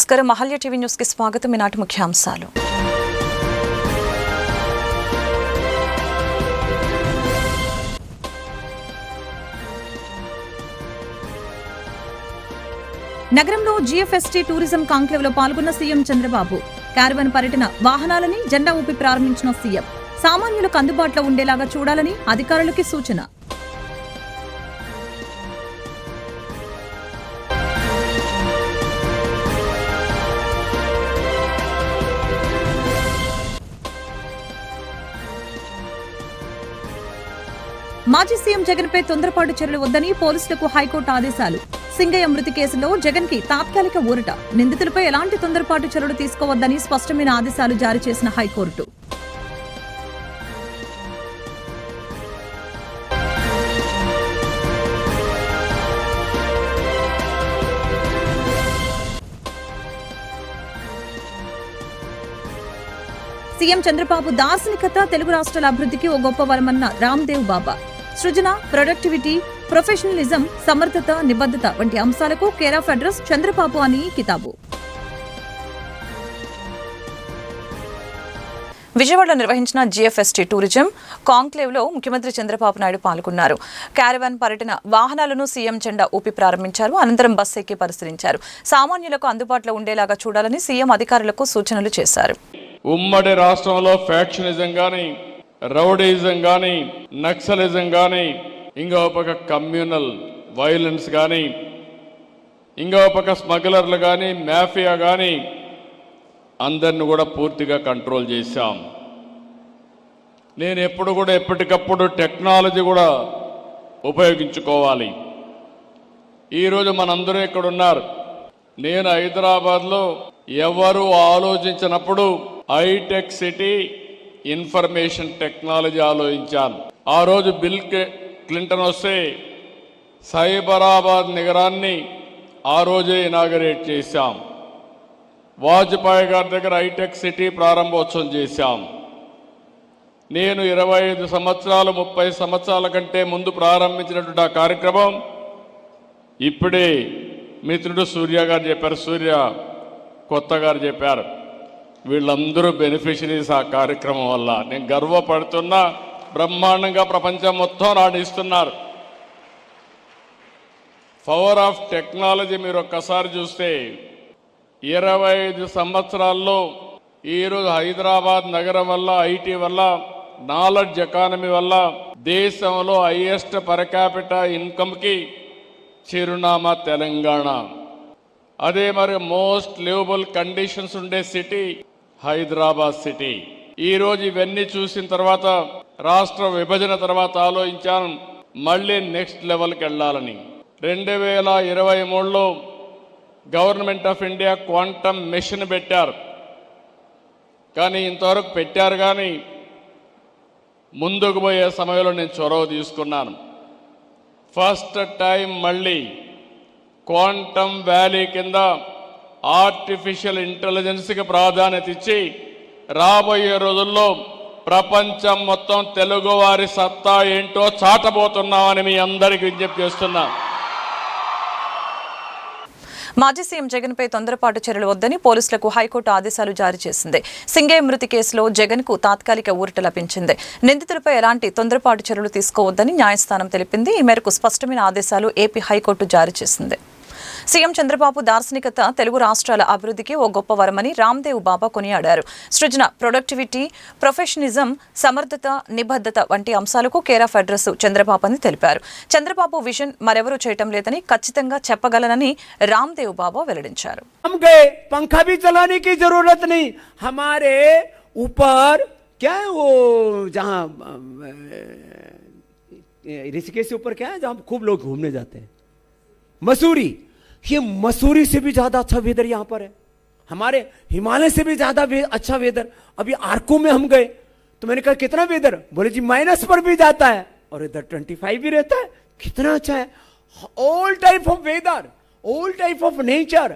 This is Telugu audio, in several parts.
నమస్కారం మహల్య టీవీ న్యూస్ కి స్వాగతం. ఈనాటి ముఖ్యాంశాలు. నగరంలో జిఎఫ్ఎస్టీ టూరిజం కాంక్లేవ్ లో పాల్గొన్న సీఎం చంద్రబాబు క్యారవన్ పర్యటన వాహనాలని జెండా ఊపి ప్రారంభించిన సీఎం సామాన్యులకు అందుబాటులో ఉండేలాగా చూడాలని అధికారులకి సూచన. మాజీ సీఎం జగన్ పై తొందరపాటు చర్యలు వద్దని పోలీసులకు హైకోర్టు ఆదేశాలు. సింగయ్య మృతి కేసులో జగన్ కి తాత్కాలిక ఊరట. నిందితులపై ఎలాంటి తొందరపాటు చర్యలు తీసుకోవద్దని స్పష్టమైన ఆదేశాలు జారీ చేసిన హైకోర్టు. సీఎం చంద్రబాబు దార్శనికత తెలుగు రాష్ట్రాల అభివృద్ధికి ఓ గొప్ప వరమన్న రామ్దేవ్ బాబా. సృజన, ప్రొడక్టివిటీ, ప్రొఫెషనలిజం, సమర్థత, నిబద్ధత వంటి అంశాలకు కేర్ ఆఫ్ అడ్రస్ చంద్రబాబు అని కితాబు. విజయవాడలో నిర్వహించిన జిఎఫ్ఎస్టీ టూరిజం కాంక్లేవ్ లో ముఖ్యమంత్రి చంద్రబాబు నాయుడు పాల్గొన్నారు. క్యారవాన్ పర్యటన వాహనాలను సీఎం జెండా ఊపి ప్రారంభించారు. అనంతరం బస్సు ఎక్కి పరిశీలించారు. సామాన్యులకు అందుబాటులో ఉండేలాగా చూడాలని సీఎం అధికారులకు సూచనలు చేశారు. ఉమ్మడి రాష్ట్రంలో ఫ్యాక్షనిజం కానీ, రౌడీజం కానీ, నక్సలిజం కానీ, ఇంకో పక్క కమ్యూనల్ వైలెన్స్ కానీ, ఇంకో పక్క స్మగ్లర్లు కానీ, మాఫియా కానీ అందరిని కూడా పూర్తిగా కంట్రోల్ చేశాం. నేను ఎప్పుడు కూడా ఎప్పటికప్పుడు టెక్నాలజీ కూడా ఉపయోగించుకోవాలి. ఈరోజు మనందరూ ఇక్కడ ఉన్నారు. నేను హైదరాబాద్లో ఎవరు ఆలోచించినప్పుడు హైటెక్ సిటీ, ఇన్ఫర్మేషన్ టెక్నాలజీ ఆలోచించాను. ఆ రోజు బిల్ క్లింటన్ వస్తే సైబరాబాద్ నగరాన్ని ఆ రోజే ఇనాగరేట్ చేశాం. వాజ్పేయి గారి దగ్గర హైటెక్ సిటీ ప్రారంభోత్సవం చేశాం. నేను 25 సంవత్సరాలు 30 సంవత్సరాల కంటే ముందు ప్రారంభించినటువంటి ఆ కార్యక్రమం ఇప్పుడే మిత్రుడు సూర్య గారు చెప్పారు, సూర్య కొత్త గారు చెప్పారు. వీళ్ళందరూ బెనిఫిషరీస్ ఆ కార్యక్రమం వల్ల. నేను గర్వపడుతున్నా. బ్రహ్మాండంగా ప్రపంచం మొత్తం రాణిస్తున్నారు. పవర్ ఆఫ్ టెక్నాలజీ మీరు ఒక్కసారి చూస్తే 25 సంవత్సరాల్లో ఈరోజు హైదరాబాద్ నగరం వల్ల, ఐటీ వల్ల, నాలెడ్జ్ ఎకానమీ వల్ల దేశంలో హైయెస్ట్ పర్ క్యాపిటా ఇన్కమ్కి చిరునామా తెలంగాణ. అదే మరి మోస్ట్ లివబుల్ కండిషన్స్ ఉండే సిటీ హైదరాబాద్ సిటీ. ఈరోజు ఇవన్నీ చూసిన తర్వాత రాష్ట్ర విభజన తర్వాత ఆలోచించాను మళ్ళీ నెక్స్ట్ లెవెల్కి వెళ్ళాలని. 2023లో government of India quantum mission పెట్టారు. కానీ ఇంతవరకు పెట్టారు కానీ ముందుకు పోయే సమయంలో నేను చొరవ తీసుకున్నాను. ఫస్ట్ టైం మళ్ళీ క్వాంటమ్ వ్యాలీ కింద ఆర్టిఫిషియల్ ఇంటెలిజెన్స్కి ప్రాధాన్యత ఇచ్చి రాబోయే రోజుల్లో ప్రపంచం మొత్తం తెలుగు వారి సత్తా ఏంటో చాటబోతున్నామని మీ అందరికీ విజ్ఞప్తి చేస్తున్నా. మాజీ సీఎం జగన్ పై తొందరపాటు చర్యలు వద్దని పోలీసులకు హైకోర్టు ఆదేశాలు జారీ చేసింది. సింగయ్య మృతి కేసులో జగన్ కు తాత్కాలిక ఊరట లభించింది. నిందితులపై ఎలాంటి తొందరపాటు చర్యలు తీసుకోవద్దని న్యాయస్థానం తెలిపింది. ఈ మేరకు స్పష్టమైన ఆదేశాలు ఏపీ హైకోర్టు జారీ చేసింది. సీఎం చంద్రబాబు దార్శనికత తెలుగు రాష్ట్రాల అభివృద్ధికి ఓ గొప్ప వరమని రామ్దేవ్ బాబా కొనియాడారు. సృజన, ప్రొడక్టివిటీ, ప్రొఫెషనలిజం, సమర్థత, నిబద్ధత వంటి అంశాలకు కేర్ ఆఫ్ అడ్రస్ చంద్రబాబు అని తెలిపారు. చంద్రబాబు విజన్ మరెవరూ చేయటం లేదని ఖచ్చితంగా చెప్పగలనని రామ్దేవ్ బాబా వెల్లడించారు. पंखा भी चलाने की जरूरत नहीं. हमारे ऊपर क्या है वो जहाँ ऋषिकेश ऊपर क्या है जहाँ खूब लोग घूमने जाते हैं, मसूरी. ये मसूरी से भी ज्यादा अच्छा वेदर यहाँ पर है. हमारे हिमालय से भी ज्यादा अच्छा वेदर. अभी आर्को में हम गए तो मैंने कहा कितना वेदर, बोले जी माइनस पर भी जाता है और इधर 25 भी रहता है. कितना अच्छा है. All type of weather, all type of nature,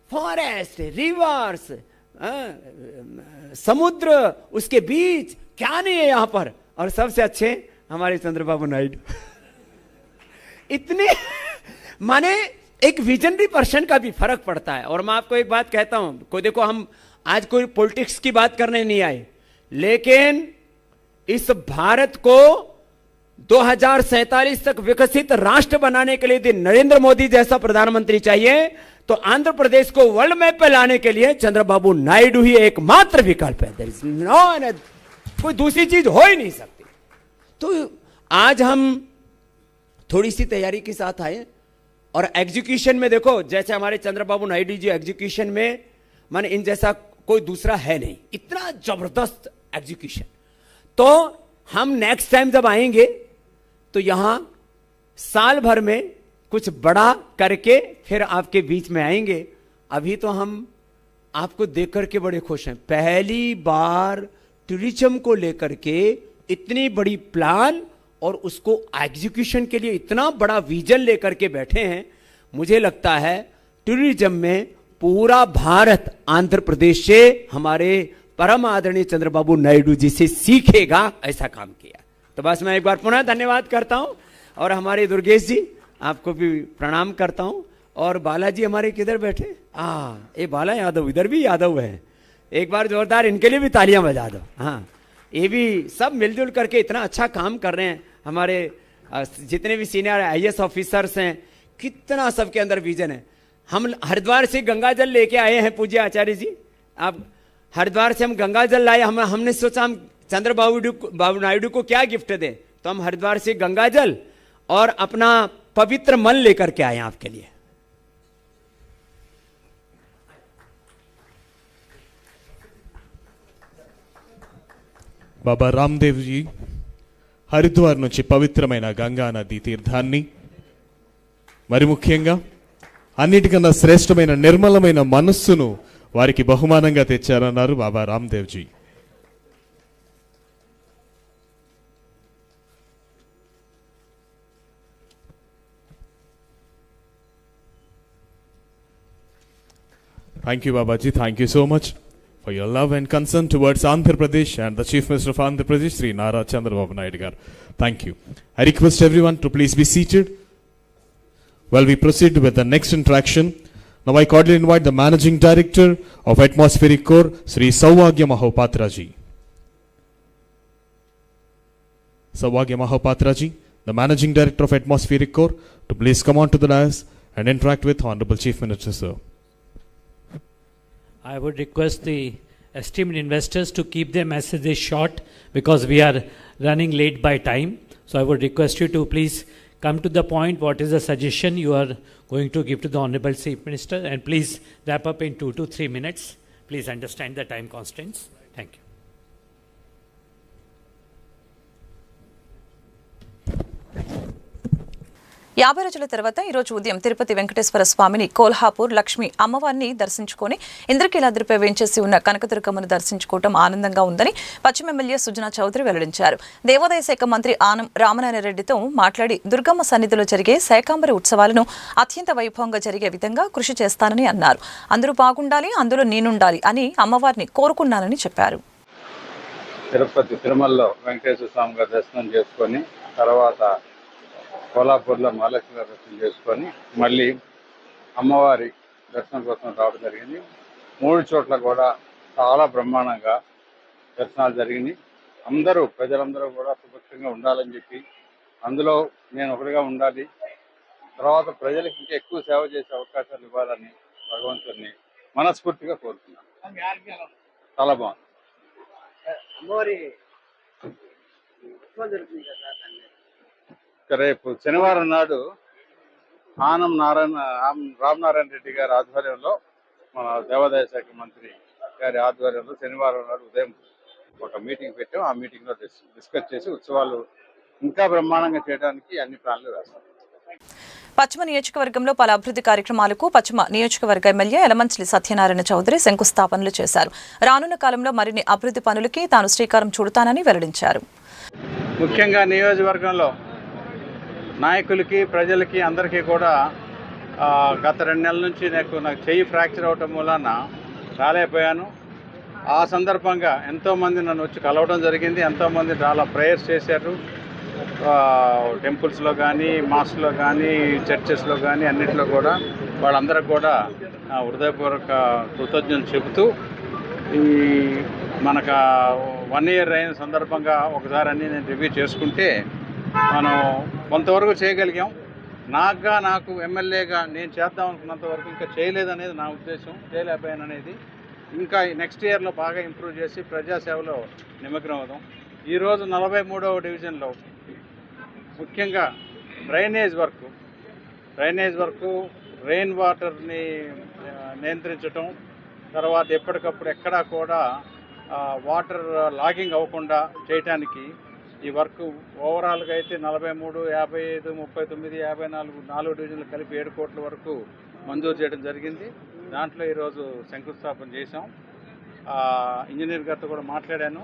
forest, rivers, समुद्र, उसके बीच क्या नहीं है यहाँ पर. और सबसे अच्छे हमारे चंद्रबाबू नायडू. इतने माने एक विजनरी पर्सन का भी फर्क पड़ता है। और मैं आपको एक बात कहता हूं, को देखो हम आज कोई पॉलिटिक्स की बात करने नहीं आए, लेकिन इस भारत को 2047 तक विकसित राष्ट्र बनाने के लिए यदि नरेंद्र मोदी जैसा प्रधानमंत्री चाहिए तो आंध्र प्रदेश को वर्ल्ड मैप पे लाने के लिए चंद्रबाबू नायडू ही एकमात्र विकल्प है। There is no कोई दूसरी चीज हो ही नहीं सकती। तो आज हम थोड़ी सी तैयारी के साथ आए और एग्जीक्यूशन में देखो, जैसे हमारे चंद्रबाबू नायडू जी एग्जीक्यूशन में माने इन जैसा कोई दूसरा है नहीं, इतना जबरदस्त एग्जीक्यूशन। तो हम नेक्स्ट टाइम जब आएंगे तो यहां साल भर में कुछ बड़ा करके फिर आपके बीच में आएंगे। अभी तो हम आपको देख करके बड़े खुश हैं, पहली बार टूरिज्म को लेकर के इतनी बड़ी प्लान और उसको एग्जीक्यूशन के लिए इतना बड़ा विजन लेकर के बैठे हैं। मुझे लगता है टूरिज्म में पूरा भारत आंध्र प्रदेश से हमारे परम आदरणीय चंद्रबाबू नायडू जी से सीखेगा, ऐसा काम किया। तो बस मैं एक बार पुनः धन्यवाद करता हूं और हमारे दुर्गेश जी आपको भी प्रणाम करता हूं। और बालाजी हमारे किधर बैठे, ये बाला यादव, इधर भी यादव है, एक बार जोरदार इनके लिए भी तालियां बजा दो। हाँ, ये भी सब मिलजुल करके इतना अच्छा काम कर रहे हैं। हमारे जितने भी सीनियर IAS ऑफिसर्स हैं, कितना सबके अंदर विजन है। हम हरिद्वार से गंगा जल लेके आए हैं पूज्य आचार्य जी, आप हरिद्वार से हम गंगा जल लाए। हमने सोचा हम चंद्रबाबू नायडू को क्या गिफ्ट दें, तो हम हरिद्वार से गंगा जल और अपना पवित्र मन लेकर के आए आपके लिए। బాబా రామ్దేవ్ జీ హరిద్వార్ నుంచి పవిత్రమైన గంగా నది తీర్థాన్ని, మరి ముఖ్యంగా అన్నిటికన్నా శ్రేష్టమైన నిర్మలమైన మనస్సును వారికి బహుమానంగా తెచ్చారన్నారు Baba Ramdev ji. Thank you, Babaji. Thank you so much for your love and concern towards Andhra Pradesh and the Chief Minister of Andhra Pradesh, Sri Nara Chandrababu Naidu garu. Thank you. I request everyone to please be seated while we proceed with the next interaction. Now I cordially invite the Managing Director of Atmospheric Core, Sri Saubhagya Mahopatra ji. Saubhagya Mahopatra ji, the Managing Director of Atmospheric Core, to please come on to the dais and interact with Honorable Chief Minister, sir. I would request the esteemed investors to keep their messages short because we are running late by time. So I would request you to please come to the point. What is the suggestion you are going to give to the Honorable Chief Minister, and please wrap up in 2 to 3 minutes. Please understand the time constraints. Thank you. యాభై రోజుల తర్వాత ఈ రోజు ఉదయం తిరుపతి వెంకటేశ్వర స్వామిని, కోల్హాపూర్ లక్ష్మి అమ్మవారిని దర్శించుకొని ఇంద్రకీలాద్రిపై వేంచేసి ఉన్న కనకదుర్గమ్మను దర్శించుకోవడం ఆనందంగా ఉందని పశ్చిమ ఎమ్మెల్యే సుజనా చౌదరి వెల్లడించారు. దేవాదాయ శాఖ మంత్రి ఆనం రామనారాయణ రెడ్డితో మాట్లాడి దుర్గమ్మ సన్నిధిలో జరిగే శాకాంబరి ఉత్సవాలను అత్యంత వైభవంగా జరిగే విధంగా కృషి చేస్తానని అన్నారు. అందరూ బాగుండాలి, అందులో నేనుండాలి అని అమ్మవారిని కోరుకున్నానని చెప్పారు. తిరుపతి తిరుమలలో వెంకటేశ్వర స్వామి గారి దర్శనం చేసుకొని తర్వాత కోల్హాపూర్లో మహాలక్ష్మి గారి దర్శనం చేసుకొని మళ్ళీ అమ్మవారి దర్శనం కోసం రావడం జరిగింది. 3 చోట్ల కూడా చాలా బ్రహ్మాండంగా దర్శనాలు జరిగినాయి. ప్రజలందరూ కూడా సుభిక్షంగా ఉండాలని చెప్పి, అందులో నేను ఒకటిగా ఉండాలి, తర్వాత ప్రజలకు ఇంకా ఎక్కువ సేవ చేసే అవకాశాలు ఇవ్వాలని భగవంతుడిని మనస్ఫూర్తిగా కోరుతున్నాను. చాలా బాగుంది. రేపు శనివారం నాడు ఆనం రామనారాయణ రెడ్డి గారి ఆధ్వర్యంలో, మన దేవాదాయ శాఖ మంత్రి గారి ఆధ్వర్యంలో శనివారం నాడు ఉదయం ఒక మీటింగ్ పెట్టాం. ఆ మీటింగ్లో డిస్కస్ చేసి ఉత్సవాలు ఇంకా బ్రహ్మాండంగా చేయడానికి అన్ని ప్లాన్లు వేస్తాం. పశ్చిమ నియోజకవర్గంలో పలు అభివృద్ధి కార్యక్రమాలకు పశ్చిమ నియోజకవర్గ ఎమ్మెల్యే యలమంచిలి సత్యనారాయణ చౌదరి శంకుస్థాపనలు చేశారు. రానున్న కాలంలో మరిన్ని అభివృద్ధి పనులకి తాను శ్రీకారం చుడతానని వెల్లడించారు. ముఖ్యంగా నియోజకవర్గంలో నాయకులకి, ప్రజలకి అందరికీ కూడా గత 2 నెలల నుంచి నాకు చెయ్యి ఫ్రాక్చర్ అవటం వలన రాలేకపోయాను. ఆ సందర్భంగా ఎంతోమంది నన్ను వచ్చి కలవడం జరిగింది. ఎంతోమంది చాలా ప్రేయర్స్ చేశారు. టెంపుల్స్లో కానీ, మాస్క్లో కానీ, చర్చెస్లో కానీ అన్నింటిలో కూడా వాళ్ళందరికీ కూడా హృదయపూర్వక కృతజ్ఞతలు చెబుతూ ఈ మనకు 1 year అయిన సందర్భంగా ఒకసారి అన్నీ నేను రివ్యూ చేసుకుంటే మనం కొంతవరకు చేయగలిగాం. నాకు ఎమ్మెల్యేగా నేను చేద్దాం అనుకున్నంత వరకు ఇంకా చేయలేదనేది నా ఉద్దేశం, చేయలేకపోయాను అనేది. ఇంకా నెక్స్ట్ ఇయర్లో బాగా ఇంప్రూవ్ చేసి ప్రజాసేవలో నిమగ్నం అవుదాం. ఈరోజు 43వ డివిజన్లో ముఖ్యంగా డ్రైనేజ్ వర్క్, రెయిన్ వాటర్ని నియంత్రించటం, తర్వాత ఎప్పటికప్పుడు ఎక్కడా కూడా వాటర్ లాగింగ్ అవ్వకుండా చేయటానికి ఈ వర్క్ ఓవరాల్గా అయితే 43, 55, 39, 54 4 డివిజన్లు కలిపి 7 కోట్ల వరకు మంజూరు చేయడం జరిగింది. దాంట్లో ఈరోజు శంకుస్థాపన చేశాం. ఇంజనీర్ గారితో కూడా మాట్లాడాను.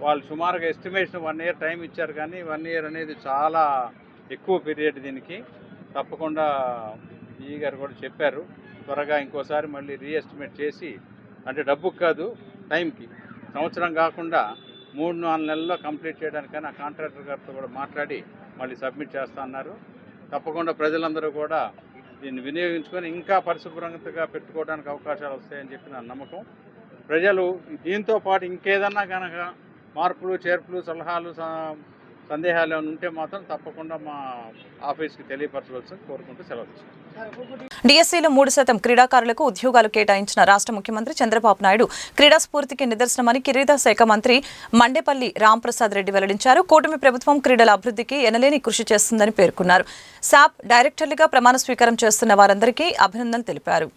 వాళ్ళు సుమారుగా ఎస్టిమేషన్ 1 year టైం ఇచ్చారు, కానీ 1 year అనేది చాలా ఎక్కువ పీరియడ్. దీనికి తప్పకుండా ఈ గారు కూడా చెప్పారు, త్వరగా ఇంకోసారి మళ్ళీ రీఎస్టిమేట్ చేసి, అంటే డబ్బుకు కాదు టైంకి, సంవత్సరం కాకుండా 3-4 నెలల్లో కంప్లీట్ చేయడానికైనా ఆ కాంట్రాక్టర్ గారితో కూడా మాట్లాడి మళ్ళీ సబ్మిట్ చేస్తా అన్నారు. తప్పకుండా ప్రజలందరూ కూడా దీన్ని వినియోగించుకొని ఇంకా పరిశుభ్రంగా పెట్టుకోవడానికి అవకాశాలు వస్తాయని చెప్పి నా నమ్మకం. ప్రజలు దీంతో పాటు ఇంకేదన్నా కనుక మార్పులు, చేర్పులు, సలహాలు, సందేహాలు ఏమైనా ఉంటే మాత్రం తప్పకుండా మా ఆఫీస్కి తెలియపరచవలసి కోరుకుంటూ సెలవు తీసుకుంటాం. డిఎస్సీలో 3% క్రీడాకారులకు ఉద్యోగాలు కేటాయించిన రాష్ట్ర ముఖ్యమంత్రి చంద్రబాబు నాయుడు క్రీడా స్ఫూర్తికి నిదర్శనమని క్రీడా శాఖ మంత్రి మండేపల్లి రాంప్రసాద్ రెడ్డి వెల్లడించారు. కూటమి ప్రభుత్వం క్రీడల అభివృద్ధికి ఎనలేని కృషి చేస్తుందని పేర్కొన్నారు. శాప్ డైరెక్టర్లుగా ప్రమాణ స్వీకారం చేస్తున్న వారందరికీ అభినందనలు తెలిపారు.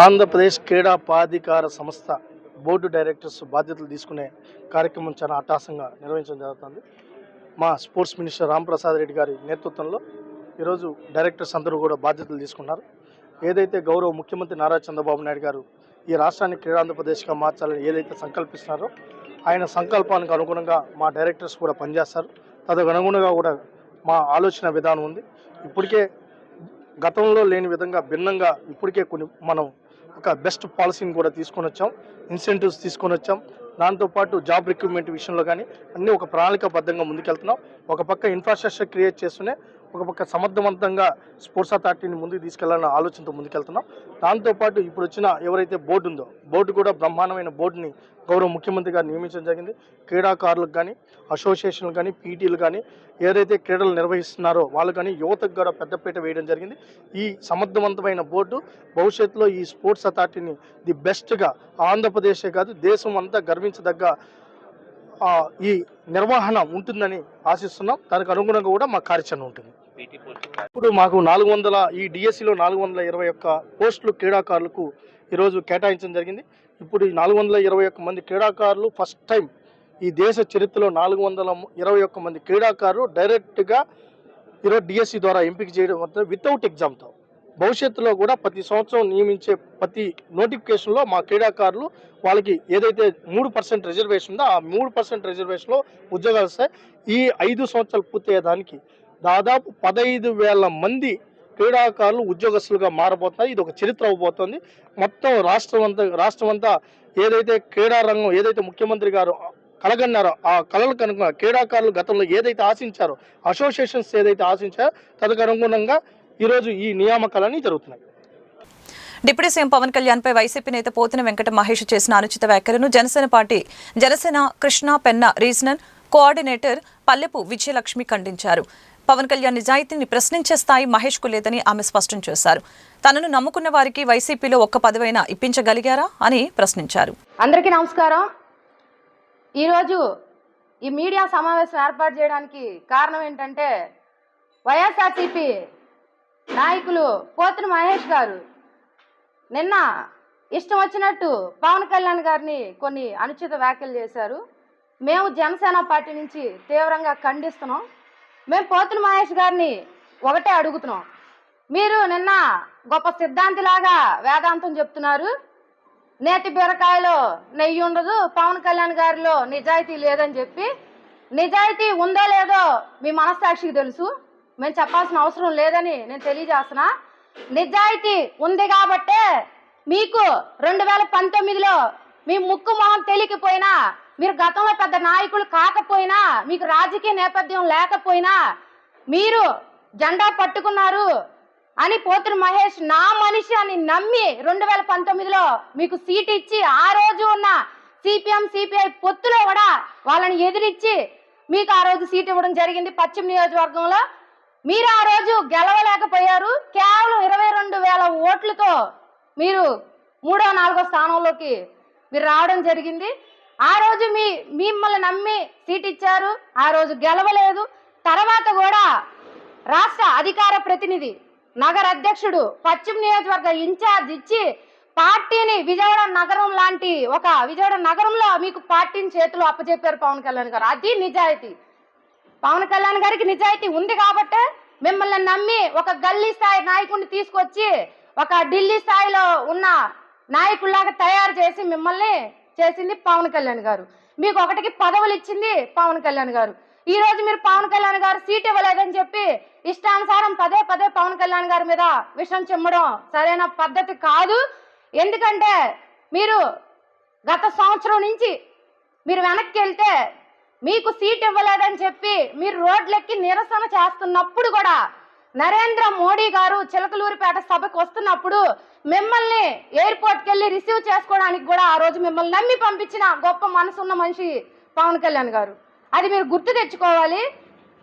ఆంధ్రప్రదేశ్ క్రీడా ప్రాధికార సంస్థ బోర్డు డైరెక్టర్స్ బాధ్యతలు తీసుకునే కార్యక్రమం చాలా అట్టహాసంగా నిర్వహించడం జరుగుతుంది. మా స్పోర్ట్స్ మినిస్టర్ రాంప్రసాద్ రెడ్డి గారి నేతృత్వంలో ఈరోజు డైరెక్టర్స్ అందరూ కూడా బాధ్యతలు తీసుకున్నారు. ఏదైతే గౌరవ ముఖ్యమంత్రి నారా చంద్రబాబు నాయుడు గారు ఈ రాష్ట్రాన్ని క్రీడాంధ్రప్రదేశ్గా మార్చాలని ఏదైతే సంకల్పిస్తున్నారో ఆయన సంకల్పానికి అనుగుణంగా మా డైరెక్టర్స్ కూడా పనిచేస్తారు. తదనుగుణంగా కూడా మా ఆలోచన విధానం ఉంది. ఇప్పటికే గతంలో లేని విధంగా భిన్నంగా ఇప్పటికే మనం ఒక బెస్ట్ పాలసీని కూడా తీసుకొని వచ్చాం, ఇన్సెంటివ్స్ తీసుకొని వచ్చాం. దాంతోపాటు జాబ్ రిక్రూట్మెంట్ విషయంలో కానీ అన్నీ ఒక ప్రణాళికాబద్ధంగా ముందుకెళ్తున్నాం. ఒక పక్క ఇన్ఫ్రాస్ట్రక్చర్ క్రియేట్ చేస్తూనే ఒక పక్క సమర్థవంతంగా స్పోర్ట్స్ అథారిటీని ముందుకు తీసుకెళ్లాలన్న ఆలోచనతో ముందుకెళ్తున్నాం. దాంతోపాటు ఇప్పుడు వచ్చిన ఎవరైతే బోర్డు ఉందో బోర్డు కూడా బ్రహ్మాండమైన బోర్డుని గౌరవ ముఖ్యమంత్రి గారు నియమించడం జరిగింది. క్రీడాకారులకు కానీ, అసోసియేషన్లు కానీ, పీటీలు కానీ ఏదైతే క్రీడలు నిర్వహిస్తున్నారో వాళ్ళు కానీ యువతకు కూడా పెద్దపీట వేయడం జరిగింది. ఈ సమర్థవంతమైన బోర్డు భవిష్యత్తులో ఈ స్పోర్ట్స్ అథారిటీని ది బెస్ట్గా ఆంధ్రప్రదేశే కాదు దేశం అంతా గర్వించదగ్గ ఈ నిర్వహణ ఉంటుందని ఆశిస్తున్నాం. దానికి అనుగుణంగా కూడా మా కార్యాచరణ ఉంటుంది. ఇప్పుడు మాకు 400 ఈ డిఎస్సిలో 421 పోస్టులు క్రీడాకారులకు ఈరోజు కేటాయించడం జరిగింది. ఇప్పుడు ఈ 421 మంది క్రీడాకారులు ఫస్ట్ టైం ఈ దేశ చరిత్రలో 421 మంది క్రీడాకారులు డైరెక్ట్గా ఈరోజు డిఎస్సి ద్వారా ఎంపిక చేయడం వితౌట్ ఎగ్జామ్తో. భవిష్యత్తులో కూడా ప్రతి సంవత్సరం నియమించే ప్రతి నోటిఫికేషన్లో మా క్రీడాకారులు వాళ్ళకి ఏదైతే 3% రిజర్వేషన్ ఉందో ఆ 3% రిజర్వేషన్లో ఉద్యోగాలు వస్తాయి. ఈ 5 సంవత్సరాలు పూర్తయ్యేదానికి దాదాపు 15,000 మంది క్రీడాకారులు ఉద్యోగస్తులుగా మారబోతున్నారు. ఇది ఒక చరిత్ర అవబోతోంది. మొత్తం రాష్ట్రం అంతా ఏదైతే క్రీడా రంగం ఏదైతే ముఖ్యమంత్రి గారు కలగన్నారో ఆ కళలు కనుక క్రీడాకారులు గతంలో ఏదైతే ఆశించారో అసోసియేషన్స్ ఏదైతే ఆశించారో తదనుగుణంగా ఈరోజు ఈ నియామకాలన్నీ జరుగుతున్నాయి. డిప్యూటీ సీఎం పవన్ కళ్యాణ్ పై వైసీపీ నేత పోతిన వెంకట మహేష్ చేసిన అనుచిత వ్యాఖ్యలను జనసేన కృష్ణా పెన్న రీజనల్ కోఆర్డినేటర్ పల్లెపు విజయలక్ష్మి ఖండించారు. పవన్ కళ్యాణ్ నిజాయితీని ప్రశ్నించే స్థాయి మహేష్ కు లేదని ఆమె స్పష్టం చేశారు. తనను నమ్ముకున్న వారికి వైసీపీలో ఒక్క పదవైనా ఇప్పించగలిగారా అని ప్రశ్నించారు. అందరికీ నమస్కారం. ఈరోజు ఈ మీడియా సమావేశం ఏర్పాటు చేయడానికి కారణం ఏంటంటే వైఎస్ఆర్సీపీ నాయకులు పోతిన మహేష్ గారు నిన్న ఇష్టం వచ్చినట్టు పవన్ కళ్యాణ్ గారిని కొన్ని అనుచిత వ్యాఖ్యలు చేశారు. మేము జనసేన పార్టీ నుంచి తీవ్రంగా ఖండిస్తున్నాం. మేము పోతిన మహేష్ గారిని ఒకటే అడుగుతున్నాం, మీరు నిన్న గొప్ప సిద్ధాంతిలాగా వేదాంతం చెప్తున్నారు, నేతి బీరకాయలో నెయ్యి ఉండదు, పవన్ కళ్యాణ్ గారిలో నిజాయితీ లేదని చెప్పి, నిజాయితీ ఉందో లేదో మీ మనస్సాక్షికి తెలుసు, మేము చెప్పాల్సిన అవసరం లేదని నేను తెలియజేస్తున్నా. నిజాయితీ ఉంది కాబట్టే మీకు 2019లో మీ ముక్కు మొహం తెలియకపోయినా మీరు గతంలో పెద్ద నాయకులు కాకపోయినా, మీకు రాజకీయ నేపథ్యం లేకపోయినా మీరు జెండా పట్టుకున్నారు అని పోతుని మహేష్ నా మనిషి అని నమ్మి 2019లో మీకు సీట్ ఇచ్చి, ఆ రోజు ఉన్న సిపిఎం సిపిఐ పొత్తులో కూడా వాళ్ళని ఎదిరించి మీకు ఆ రోజు సీట్ ఇవ్వడం జరిగింది పశ్చిమ నియోజకవర్గంలో. మీరు ఆ రోజు గెలవలేకపోయారు. కేవలం 22,000 ఓట్లతో మీరు 3వ 4వ స్థానంలోకి మీరు రావడం జరిగింది. ఆ రోజు మిమ్మల్ని నమ్మి సీట్ ఇచ్చారు, ఆ రోజు గెలవలేదు. తర్వాత కూడా రాష్ట్ర అధికార ప్రతినిధి, నగర అధ్యక్షుడు, పశ్చిమ నియోజకవర్గ ఇన్ఛార్జ్ ఇచ్చి పార్టీని విజయవాడ నగరం లాంటి విజయవాడ నగరంలో మీకు పార్టీని చేతులు అప్పచెప్పారు పవన్ కళ్యాణ్ గారు. అది నిజాయితీ. పవన్ కళ్యాణ్ గారికి నిజాయితీ ఉంది కాబట్టి మిమ్మల్ని నమ్మి ఒక గల్లీ స్థాయి నాయకుడిని తీసుకొచ్చి ఒక ఢిల్లీ స్థాయిలో ఉన్న నాయకుల్లాగా తయారు చేసి మిమ్మల్ని చేసింది పవన్ కళ్యాణ్ గారు. మీకు ఒకటికి పదవులు ఇచ్చింది పవన్ కళ్యాణ్ గారు. ఈ రోజు మీరు పవన్ కళ్యాణ్ గారు సీట్ ఇవ్వలేదని చెప్పి ఇష్టానుసారం పదే పవన్ కళ్యాణ్ గారి మీద విషం చిమ్మడం సరైన పద్ధతి కాదు. ఎందుకంటే మీరు గత సంవత్సరం నుంచి మీరు వెనక్కి వెళ్తే మీకు సీట్ ఇవ్వలేదని చెప్పి మీరు రోడ్లెక్కి నిరసన చేస్తున్నప్పుడు కూడా నరేంద్ర మోడీ గారు చిలకలూరిపేట సభకు వస్తున్నప్పుడు మిమ్మల్ని ఎయిర్పోర్ట్కి వెళ్ళి రిసీవ్ చేసుకోవడానికి కూడా ఆ రోజు మిమ్మల్ని నమ్మి పంపించిన గొప్ప మనసున్న మనిషి పవన్ కళ్యాణ్ గారు. అది మీరు గుర్తు తెచ్చుకోవాలి.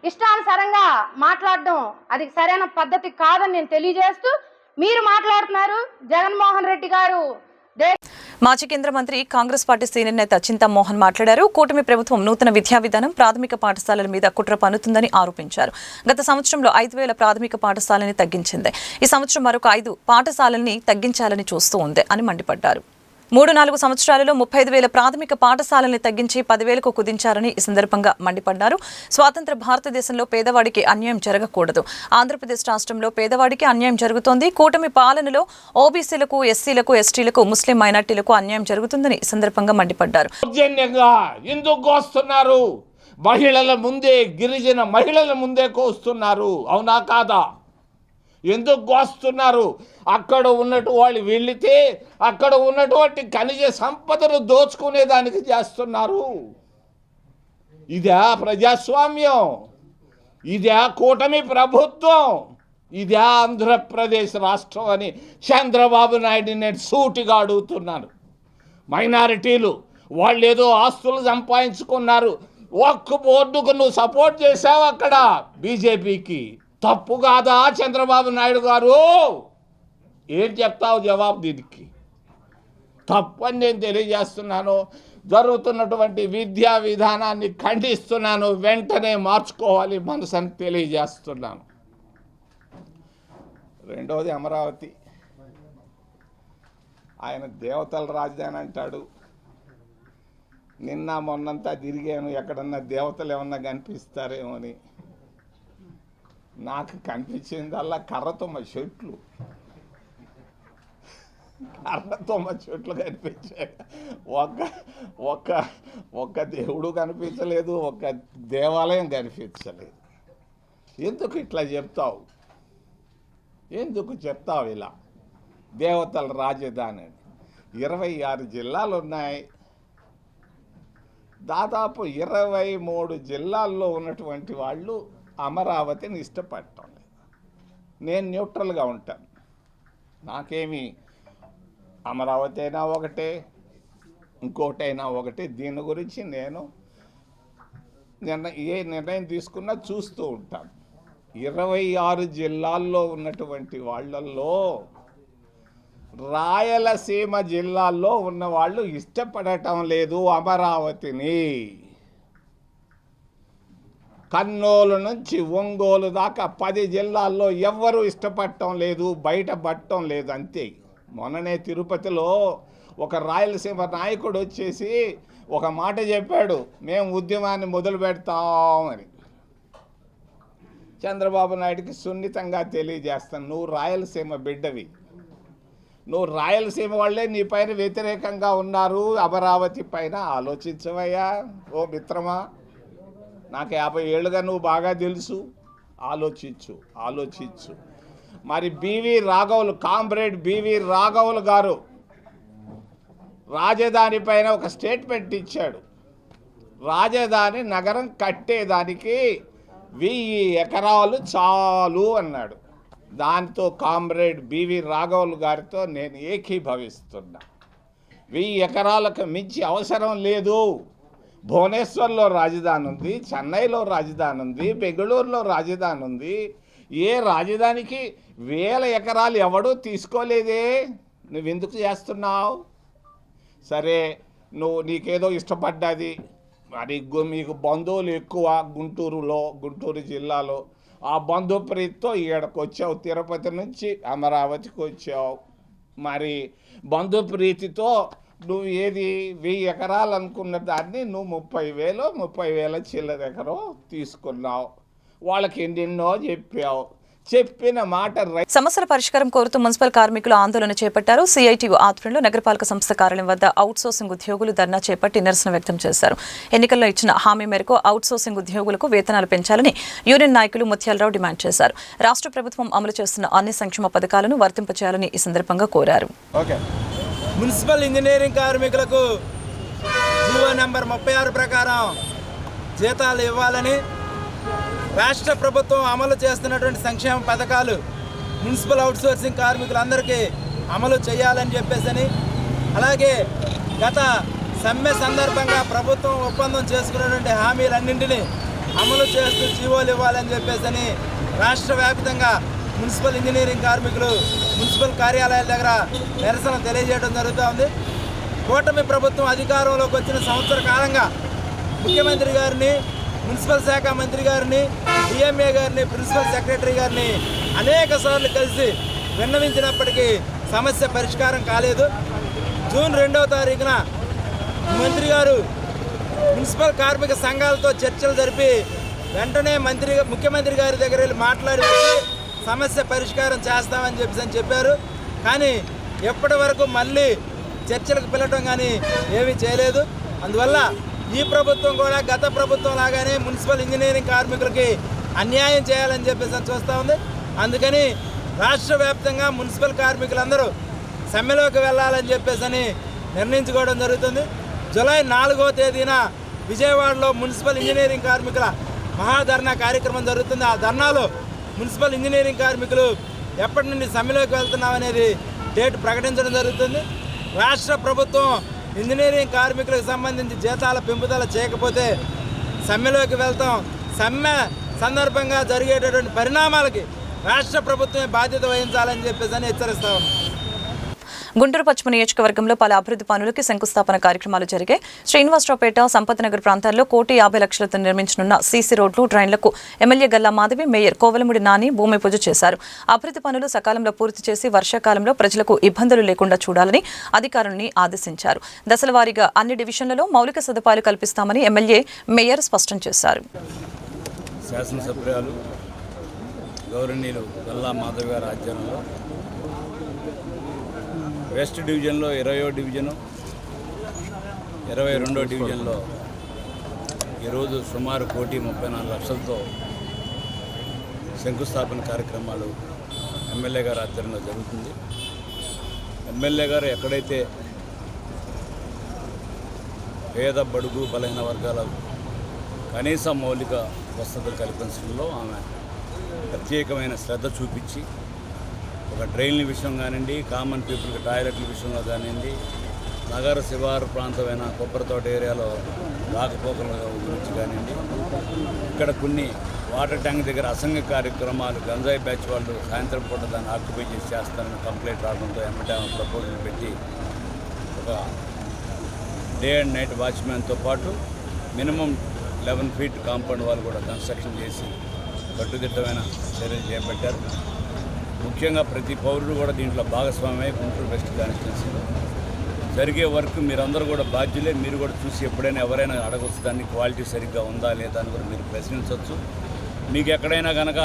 ఇష్టానుసారంగా మాట్లాడడం అది సరైన పద్ధతి కాదని నేను తెలియజేస్తూ, మీరు మాట్లాడుతున్నారు జగన్మోహన్ రెడ్డి గారు మాజీ కేంద్ర మంత్రి కాంగ్రెస్ పార్టీ సీనియర్ నేత చింతామోహన్ మాట్లాడారు. కూటమి ప్రభుత్వం నూతన విద్యా విధానం ప్రాథమిక పాఠశాలల మీద కుట్ర పన్నుతుందని ఆరోపించారు. గత సంవత్సరంలో 5,000 ప్రాథమిక పాఠశాలని తగ్గించింది. ఈ సంవత్సరం మరొక 5 పాఠశాలల్ని తగ్గించాలని చూస్తూ ఉంది అని మండిపడ్డారు. 3-4 సంవత్సరాలలో 35,000 ప్రాథమిక పాఠశాలని తగ్గించి 10,000కు కుదించారని ఈ సందర్భంగా మండిపడ్డారు. స్వాతంత్ర భారతదేశంలో పేదవాడికి అన్యాయం జరగకూడదు. ఆంధ్రప్రదేశ్ రాష్ట్రంలో పేదవాడికి అన్యాయం జరుగుతోంది. కూటమి పాలనలో ఓబీసీలకు, ఎస్సీలకు, ఎస్టీలకు, ముస్లిం మైనార్టీలకు అన్యాయం జరుగుతుందని ఈ సందర్భంగా మండిపడ్డారు. ఎందుకు వస్తున్నారు? మహిళల ముందే, గిరిజన మహిళల ముందే కోస్తున్నారు. అవునా కాదా? ఎందుకు కోస్తున్నారు? అక్కడ ఉన్నట్టు వాళ్ళు వెళితే అక్కడ ఉన్నటువంటి ఖనిజ సంపదను దోచుకునేదానికి చేస్తున్నారు. ఇదే ప్రజాస్వామ్యం? ఇదే కూటమి ప్రభుత్వం? ఇదే ఆంధ్రప్రదేశ్ రాష్ట్రం అని చంద్రబాబు నాయుడు నేను సూటిగా అడుగుతున్నాను. మైనారిటీలు వాళ్ళు ఏదో ఆస్తులు సంపాదించుకున్నారు. ఒక్క బోర్డుకు నువ్వు సపోర్ట్ చేసావు అక్కడ బీజేపీకి. తప్పు కాదా చంద్రబాబు నాయుడు గారు? ఏం చెప్తావు జవాబు దీనికి? తప్పు అని నేను తెలియజేస్తున్నాను. జరుగుతున్నటువంటి విద్యా విధానాన్ని ఖండిస్తున్నాను. వెంటనే మార్చుకోవాలి మనసని తెలియజేస్తున్నాను. రెండవది అమరావతి. ఆయన దేవతల రాజధాని అంటాడు. నిన్న మొన్నంతా తిరిగాను, ఎక్కడన్నా దేవతలు ఏమన్నా కనిపిస్తారేమో అని. నాకు కనిపించిందల్లా కర్రతొమ్మ చెట్లు కనిపించాయి. ఒక్క దేవుడు కనిపించలేదు, ఒక్క దేవాలయం కనిపించలేదు. ఎందుకు ఇట్లా చెప్తావు? ఎందుకు చెప్తావు ఇలా? దేవతల రాజధాని 26 జిల్లాలు ఉన్నాయి. దాదాపు 23 జిల్లాల్లో ఉన్నటువంటి వాళ్ళు అమరావతిని ఇష్టపడటం లేదు. నేను న్యూట్రల్గా ఉంటాను. నాకేమి అమరావతి అయినా ఒకటే, ఇంకోటైనా ఒకటే. దీని గురించి నేను ఏ నిర్ణయం తీసుకున్నా చూస్తూ ఉంటాను. 26 జిల్లాల్లో ఉన్నటువంటి వాళ్ళల్లో రాయలసీమ జిల్లాల్లో ఉన్న వాళ్ళు ఇష్టపడటం లేదు అమరావతిని. కర్నూలు నుంచి ఒంగోలు దాకా 10 జిల్లాల్లో ఎవ్వరూ ఇష్టపడటం లేదు, బయటపడటం లేదు. అంతే. మొన్ననే తిరుపతిలో ఒక రాయలసీమ నాయకుడు వచ్చేసి ఒక మాట చెప్పాడు, మేము ఉద్యమాన్ని మొదలు పెడతామని. చంద్రబాబు నాయుడికి సున్నితంగా తెలియజేస్తాను, నువ్వు రాయలసీమ బిడ్డవి. నువ్వు రాయలసీమ వాళ్ళే నీ పైన వ్యతిరేకంగా ఉన్నారు. అమరావతి పైన ఆలోచించవయ్యా ఓ మిత్రమా. నాకు 50 ఏళ్ళుగా నువ్వు బాగా తెలుసు. ఆలోచించు. మరి కామ్రేడ్ బివి రాఘవులు గారు రాజధాని పైన ఒక స్టేట్మెంట్ ఇచ్చాడు. రాజధాని నగరం కట్టేదానికి 1000 ఎకరాలు చాలు అన్నాడు. దాంతో కామ్రేడ్ బివి రాఘవులు గారితో నేను ఏకీభవిస్తున్నా. 1000 ఎకరాలకు మించి అవసరం లేదు. భువనేశ్వర్లో రాజధాని ఉంది, చెన్నైలో రాజధాని ఉంది, బెంగళూరులో రాజధాని ఉంది. ఏ రాజధానికి 1000 ఎకరాలు ఎవడూ తీసుకోలేదే, నువ్వెందుకు చేస్తున్నావు? సరే, నీకేదో ఇష్టపడ్డది. మరి మీకు బంధువులు ఎక్కువ గుంటూరు జిల్లాలో. ఆ బంధు ప్రీతితో ఈడకు వచ్చావు, తిరుపతి నుంచి అమరావతికి వచ్చావు. మరి బంధు ప్రీతితో నువ్వు ఏది 1000 ఎకరాలు అనుకున్న దాన్ని నువ్వు 30,000 చిల్లర ఎకరం తీసుకున్నావు. వాళ్ళకి ఎన్నెన్నో చెప్పావు. చెప్పిన మాట సమస్యల పరిష్కారం కోరుతూ మున్సిపల్ కార్మికులు ఆందోళన చేపట్టారు. సిఐటియు ఆధ్వర్యంలో నగరపాలక సంస్థ కార్యాలయం వద్ద అవుట్సోర్సింగ్ ఉద్యోగులు ధర్నా చేపట్టి నిరసన వ్యక్తం చేశారు. ఎన్నికల్లో ఇచ్చిన హామీ మేరకు అవుట్సోర్సింగ్ ఉద్యోగులకు వేతనాలు పెంచాలని యూనియన్ నాయకులు ముత్యాలరావు డిమాండ్ చేశారు. రాష్ట్ర ప్రభుత్వం అమలు చేస్తున్న అన్ని సంక్షేమ పథకాలను వర్తింపచేయాలని ఈ సందర్భంగా కోరారు. మున్సిపల్ ఇంజనీరింగ్ కార్మికులకు జీవో నెంబర్ 36 ప్రకారం జీతాలు ఇవ్వాలని, రాష్ట్ర ప్రభుత్వం అమలు చేస్తున్నటువంటి సంక్షేమ పథకాలు మున్సిపల్ అవుట్సోర్సింగ్ కార్మికులందరికీ అమలు చేయాలని చెప్పేసి, అలాగే గత సమ్మె సందర్భంగా ప్రభుత్వం ఒప్పందం చేసుకున్నటువంటి హామీలన్నింటినీ అమలు చేస్తూ జీవోలు ఇవ్వాలని చెప్పేసి రాష్ట్ర వ్యాప్తంగా మున్సిపల్ ఇంజనీరింగ్ కార్మికులు మున్సిపల్ కార్యాలయాల దగ్గర నిరసన తెలియజేయడం జరుగుతూ ఉంది. కూటమి ప్రభుత్వం అధికారంలోకి వచ్చిన సంవత్సర కాలంగా ముఖ్యమంత్రి గారిని, మున్సిపల్ శాఖ మంత్రి గారిని, డిఎంఏ గారిని, ప్రిన్సిపల్ సెక్రటరీ గారిని అనేక సార్లు కలిసి విన్నవించినప్పటికీ సమస్య పరిష్కారం కాలేదు. జూన్ 2వ తారీఖున మంత్రి గారు మున్సిపల్ కార్మిక సంఘాలతో చర్చలు జరిపి వెంటనే ముఖ్యమంత్రి గారి దగ్గర వెళ్ళి మాట్లాడి సమస్య పరిష్కారం చేస్తామని చెప్పారు. కానీ ఎప్పటి వరకు మళ్ళీ చర్చలకు పిలవటం కానీ ఏమీ చేయలేదు. అందువల్ల ఈ ప్రభుత్వం కూడా గత ప్రభుత్వం లాగానే మున్సిపల్ ఇంజనీరింగ్ కార్మికులకి అన్యాయం చేయాలని చెప్పేసి చూస్తూ ఉంది. అందుకని రాష్ట్ర వ్యాప్తంగా మున్సిపల్ కార్మికులందరూ సమ్మెలోకి వెళ్ళాలని చెప్పేసి నిర్ణయించుకోవడం జరుగుతుంది. జూలై 4వ తేదీన విజయవాడలో మున్సిపల్ ఇంజనీరింగ్ కార్మికుల మహాధర్నా కార్యక్రమం జరుగుతుంది. ఆ ధర్నాలో మున్సిపల్ ఇంజనీరింగ్ కార్మికులు ఎప్పటి నుండి సమ్మెలోకి వెళ్తున్నామనేది డేట్ ప్రకటించడం జరుగుతుంది. రాష్ట్ర ప్రభుత్వం ఇంజనీరింగ్ కార్మికులకు సంబంధించి జీతాల పెంపుదల చేయకపోతే సమ్మెలోకి వెళ్తాం. సమ్మె సందర్భంగా జరిగేటటువంటి పరిణామాలకి రాష్ట్ర ప్రభుత్వమే బాధ్యత వహించాలని చెప్పేసి హెచ్చరిస్తా ఉన్నాం. గుంటూరు పశ్చిమ నియోజకవర్గంలో పలు అభివృద్ధి పనులకి శంకుస్థాపన కార్యక్రమాలు జరిగాయి. శ్రీనివాసరావుపేట, సంపత్నగర్ ప్రాంతాల్లో 1,50,00,000తో నిర్మించనున్న సీసీ రోడ్లు, డ్రైన్లకు ఎమ్మెల్యే గల్లా మాధవి, మేయర్ కోవలముడి నాని భూమి పూజ చేశారు. అభివృద్ధి పనులు సకాలంలో పూర్తి చేసి వర్షాకాలంలో ప్రజలకు ఇబ్బందులు లేకుండా చూడాలని అధికారులను ఆదేశించారు. దశలవారీగా అన్ని డివిజన్లలో మౌలిక సదుపాయాలు కల్పిస్తామని ఎమ్మెల్యే, మేయర్ స్పష్టం చేశారు. శాసనసభ్యులు గౌరవనీయులు గల్లా మాధవి గారి ఆధ్వర్యంలో వెస్ట్ డివిజన్లో 20వ డివిజను, 22వ డివిజన్లో ఈరోజు సుమారు 1,34,00,000తో శంకుస్థాపన కార్యక్రమాలు ఎమ్మెల్యే గారి ఆధ్వర్యంలో జరుగుతుంది. ఎమ్మెల్యే గారు ఎక్కడైతే పేద, బడుగు, బలహీన వర్గాల కనీస మౌలిక వసతులు కల్పించడంలో ఆమె ప్రత్యేకమైన శ్రద్ధ చూపించి ఒక డ్రైన్ల విషయం కానివ్వండి, కామన్ పీపుల్కి టాయిలెట్ల విషయంలో కానివ్వండి, నగర శివారు ప్రాంతమైన కొబ్బరితోట ఏరియాలో రాకపోకల గురించి కానివ్వండి, ఇక్కడ కొన్ని వాటర్ ట్యాంక్ దగ్గర అసంఘ కార్యక్రమాలు గంజాయి బ్యాచ్ వాళ్ళు సాయంత్రం పూట దాన్ని ఆక్యుపై చేసి చేస్తారని కంప్లైంట్ రావడంతో ఎమ్మటే ప్రపోజల్ పెట్టి ఒక డే అండ్ నైట్ వాచ్మ్యాన్తో పాటు మినిమం 11 ఫీట్ కాంపౌండ్ వాళ్ళు కూడా కన్స్ట్రక్షన్ చేసి కట్టుదిట్టమైన చర్యలు చేపట్టారు. ముఖ్యంగా ప్రతి పౌరుడు కూడా దీంట్లో భాగస్వామ్యమై గుంటూరు వెస్ట్ కాన్స్టిట్యున్సీలో జరిగే వర్క్ మీరందరూ కూడా బాధ్యులే. మీరు కూడా చూసి ఎప్పుడైనా ఎవరైనా అడగవచ్చు, దాన్ని క్వాలిటీ సరిగ్గా ఉందా లేదా అని కూడా మీరు ప్రశ్నించవచ్చు. మీకు ఎక్కడైనా కనుక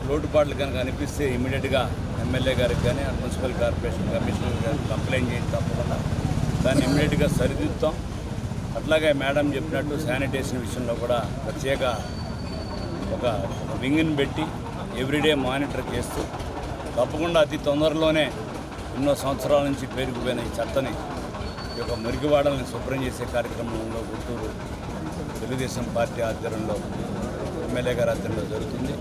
లోటుపాట్లు కనుక అనిపిస్తే ఇమీడియట్గా ఎమ్మెల్యే గారికి కానీ మున్సిపల్ కార్పొరేషన్ కమిషనర్ గారికి కంప్లైంట్ చేయండి, తప్పకుండా దాన్ని ఇమీడియట్గా సరిదిద్దుతాం. అట్లాగే మేడం చెప్పినట్టు శానిటేషన్ విషయంలో కూడా ప్రత్యేక ఒక వింగ్ని పెట్టి ఎవ్రీడే మానిటర్ చేస్తూ తప్పకుండా అతి తొందరలోనే ఎన్నో సంవత్సరాల నుంచి పేరుకుపోయిన ఈ చెత్తని, ఈ యొక్క మురికివాడల్ని శుభ్రం చేసే కార్యక్రమంలో గుంటూరు తెలుగుదేశం పార్టీ ఆధ్వర్యంలో ఎమ్మెల్యే గారి ఆధ్వర్యంలో జరుగుతుంది.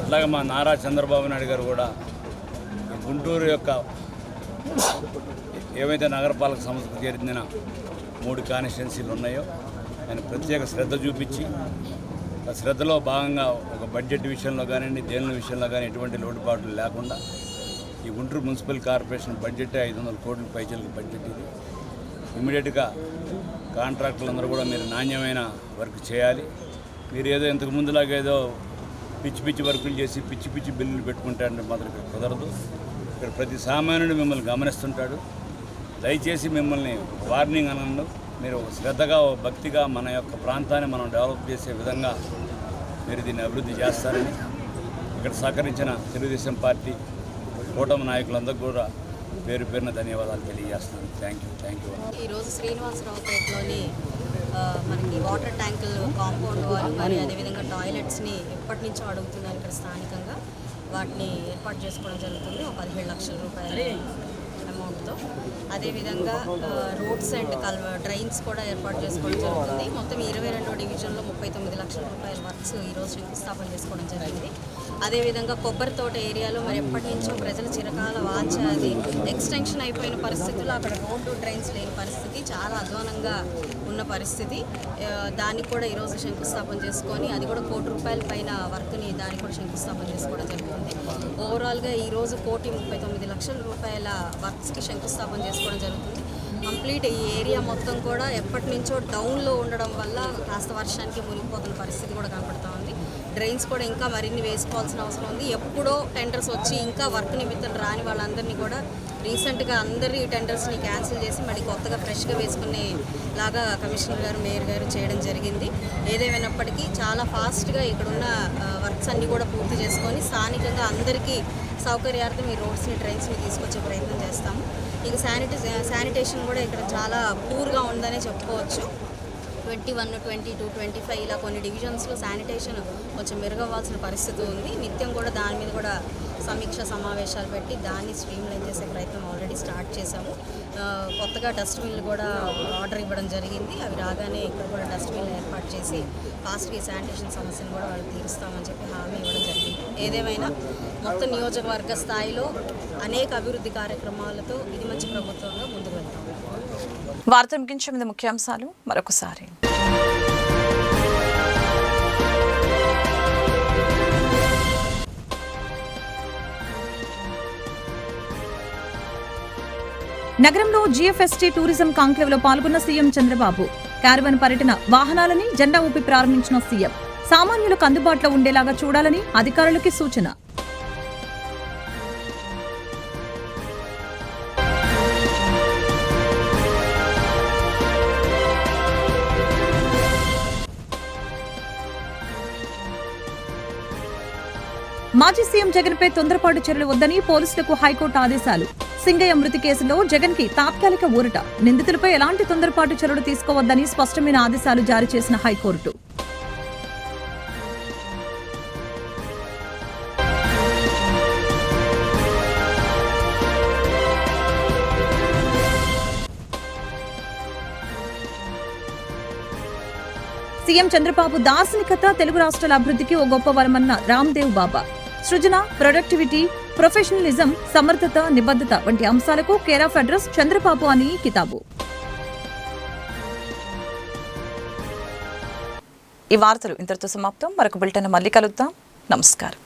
అట్లాగే మా నారా చంద్రబాబు నాయుడు గారు కూడా గుంటూరు యొక్క ఏవైతే నగరపాలక సంస్థకు చెందిన 3 కాన్స్టిట్యున్సీలు ఉన్నాయో ఆయన ప్రత్యేక శ్రద్ధ చూపించి ఆ శ్రద్ధలో భాగంగా ఒక బడ్జెట్ విషయంలో కానివ్వండి, దేనిల విషయంలో కానీ ఎటువంటి లోటుపాట్లు లేకుండా ఈ గుంటూరు మున్సిపల్ కార్పొరేషన్ బడ్జెట్ 500 కోట్ల పైచలకు బడ్జెట్. ఇది ఇమ్మీడియట్గా కాంట్రాక్టర్లందరూ కూడా మీరు నాణ్యమైన వర్క్ చేయాలి. మీరు ఏదో ఇంతకు ముందులాగా ఏదో పిచ్చి వర్కులు చేసి పిచ్చి బిల్లులు పెట్టుకుంటారంటే మాత్రం ఇక్కడ కుదరదు. ఇక్కడ ప్రతి సామాన్యుడు మిమ్మల్ని గమనిస్తుంటాడు. దయచేసి మిమ్మల్ని వార్నింగ్ అనండు మీరు శ్రద్ధగా భక్తిగా మన యొక్క ప్రాంతాన్ని మనం డెవలప్ చేసే విధంగా మీరు దీన్ని అభివృద్ధి చేస్తారని ఇక్కడ సహకరించిన తెలుగుదేశం పార్టీ కూటమి నాయకులందరికీ కూడా పేరు పేరున ధన్యవాదాలు తెలియజేస్తున్నాను. Thank you. ఈరోజు శ్రీనివాసరావుపేటలోని మనకి వాటర్ ట్యాంకులు కాంపౌండ్ వాళ్ళు మరి అదేవిధంగా టాయిలెట్స్ని ఎప్పటి నుంచో అడుగుతున్నారు. ఇక్కడ స్థానికంగా వాటిని ఏర్పాటు చేసుకోవడం జరుగుతుంది. ఒక 17 లక్షల రూపాయల అమౌంట్తో. అదేవిధంగా రోడ్స్ అండ్ డ్రైన్స్ కూడా ఏర్పాటు చేసుకోవడం జరుగుతుంది. మొత్తం 22వ డివిజన్లో 39 లక్షల రూపాయల వర్క్స్ ఈరోజు శంకుస్థాపన చేసుకోవడం జరిగింది. అదేవిధంగా కొబ్బరి తోట ఏరియాలో మరి ఎప్పటి నుంచో ప్రజల చిరకాల వాంఛ అది ఎక్స్టెన్షన్ అయిపోయిన పరిస్థితుల్లో అక్కడ రోడ్డు డ్రైన్స్ లేని పరిస్థితి, చాలా అధ్వానంగా ఉన్న పరిస్థితి. దానికి కూడా ఈరోజు శంకుస్థాపన చేసుకొని అది కూడా ₹1,00,00,000 పైన వర్క్ని దానికి కూడా శంకుస్థాపన చేసుకోవడం జరుగుతుంది. ఓవరాల్గా ఈరోజు ₹1,39,00,000 వర్క్స్కి శంకుస్థాపన చేసుకోవడం జరుగుతుంది. కంప్లీట్ ఈ ఏరియా మొత్తం కూడా ఎప్పటి నుంచో డౌన్లో ఉండడం వల్ల కాస్త వర్షానికి మునిగిపోతున్న పరిస్థితి కూడా కనపడుతూ ఉంది. డ్రైన్స్ కూడా ఇంకా మరిన్ని వేసుకోవాల్సిన అవసరం ఉంది. ఎప్పుడో టెండర్స్ వచ్చి ఇంకా వర్క్ నిమిత్తం రాని వాళ్ళందరినీ కూడా రీసెంట్గా అందరి టెండర్స్ని క్యాన్సిల్ చేసి మళ్ళీ కొత్తగా ఫ్రెష్గా వేసుకునేలాగా కమిషనర్ గారు, మేయర్ గారు చేయడం జరిగింది. ఏదేమైనప్పటికీ చాలా ఫాస్ట్గా ఇక్కడున్న వర్క్స్ అన్నీ కూడా పూర్తి చేసుకొని స్థానికంగా అందరికీ సౌకర్యార్థం ఈ రోడ్స్ని, డ్రైన్స్ని తీసుకొచ్చే ప్రయత్నం చేస్తాము. ఇక శానిటేషన్ కూడా ఇక్కడ చాలా పూర్గా ఉందనే చెప్పుకోవచ్చు. 21, 22, 25 ఇలా కొన్ని డివిజన్స్లో శానిటేషన్ కొంచెం మెరుగవ్వాల్సిన పరిస్థితి ఉంది. నిత్యం కూడా దాని మీద కూడా సమీక్ష సమావేశాలు పెట్టి దాన్ని స్ట్రీమ్లైన్ చేసే ప్రయత్నం ఆల్రెడీ స్టార్ట్ చేశాము. కొత్తగా డస్ట్బిన్లు కూడా ఆర్డర్ ఇవ్వడం జరిగింది. అవి రాగానే ఇక్కడ కూడా డస్ట్బిన్లు ఏర్పాటు చేసి ఫాస్ట్గా ఈ శానిటేషన్ సమస్యను కూడా వాళ్ళు తీరుస్తామని చెప్పి హామీ ఇవ్వడం జరిగింది. ఏదేమైనా మొత్తం నియోజకవర్గ స్థాయిలో అనేక అభివృద్ధి కార్యక్రమాలతో ఇది మంచి ప్రభుత్వంగా ముందుకు వెళ్తాం. వార్త ముగించే ముందు ముఖ్యాంశాలు మరొకసారి. నగరంలో జీఎఫ్ఎస్టీ టూరిజం కాంక్లేవ్ లో పాల్గొన్న సీఎం చంద్రబాబు. క్యారవన్ పర్యటన వాహనాలని జెండా ఊపి ప్రారంభించిన సీఎం. సామాన్యులకు అందుబాటులో ఉండేలాగా చూడాలని అధికారులకి సూచన. మాజీ సీఎం జగన్ పై తొందరపాటు చర్యలు వద్దని పోలీసులకు హైకోర్టు ఆదేశాలు. సింగయ్య మృతి కేసులో జగన్ కి తాత్కాలిక ఊరట. నిందితులపై ఎలాంటి తొందరపాటు చర్యలు తీసుకోవద్దని స్పష్టమైన ఆదేశాలు జారీ చేసిన హైకోర్టు. సీఎం చంద్రబాబు దార్శనికత తెలుగు రాష్ట్రాల అభివృద్ధికి ఓ గొప్ప వరమన్న రామ్దేవ్ బాబా. సృజన, ప్రొడక్టివిటీ, ప్రొఫెషనలిజం, సమర్థత, నిబద్ధత వంటి అంశాలకు కేర్ ఆఫ్ అడ్రస్ చంద్రబాబు అని కితాబు. ఈ వార్తలు ఇంతటితో సమాప్తం. మరొక బులెటిన్ మళ్ళీ కలుద్దాం. నమస్కారం.